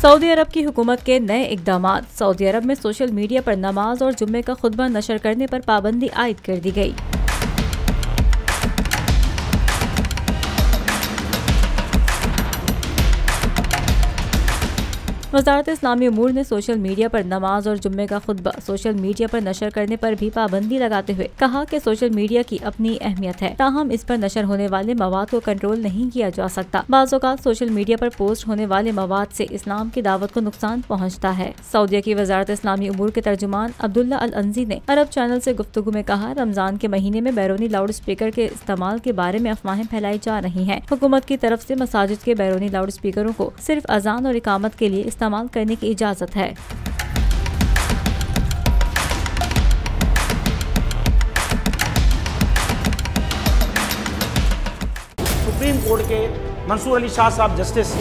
Saudi अरब की हुकूमत के नए इक़दामात। सऊदी अरब में सोशल मीडिया पर नमाज और जुम्मे का खुतबा नशर करने पर पाबंदी आयद कर दी गई। वज़ारत इस्लामी उमूर ने सोशल मीडिया पर नमाज और जुम्मे का खुतबा सोशल मीडिया पर नशर करने पर भी पाबंदी लगाते हुए कहा कि सोशल मीडिया की अपनी अहमियत है, ताहम इस पर नशर होने वाले मवाद को कंट्रोल नहीं किया जा सकता। बाज़ औक़ात सोशल मीडिया पर पोस्ट होने वाले मवाद से इस्लाम की दावत को नुकसान पहुँचता है। सऊदीया की वज़ारत इस्लामी उमूर के तर्जुमान अब्दुल्ला अल अंजी ने अरब चैनल से गुफ्तगू में कहा, रमजान के महीने में बैरूनी लाउड स्पीकर के इस्तेमाल के बारे में अफवाहें फैलाई जा रही हैं। हुकूमत की तरफ से मसाजिद के बैरूनी लाउड स्पीकरों को सिर्फ अजान और इकामत के लिए इस्तेमाल करने की इजाजत है। सुप्रीम कोर्ट के मंसूर अली शाह साहब जस्टिस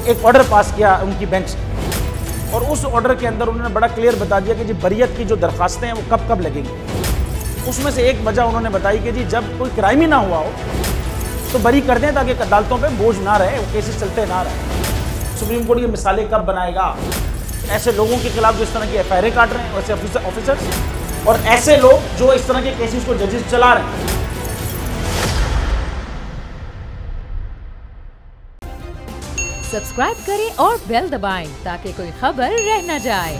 एक ऑर्डर पास किया उनकी बेंच ने, और उस ऑर्डर के अंदर उन्होंने बड़ा क्लियर बता दिया कि जी बरियत की जो दरखास्तें हैं वो कब कब लगेंगी। उसमें से एक वजह उन्होंने बताई कि जी जब कोई क्राइम ही ना हुआ हो तो बरी कर दें, ताकि अदालतों पे बोझ ना रहे, वो केसेस चलते ना रहे। सुप्रीम कोर्ट ये मिसालें कब बनाएगा ऐसे लोगों के खिलाफ जो इस तरह की एफआईआर काट रहे हैं, वैसे ऑफिसर्स, और ऐसे लोग जो इस तरह के केसेस को जजेस चला रहे हैं। सब्सक्राइब करें और बेल दबाएं ताकि कोई खबर रह न जाए।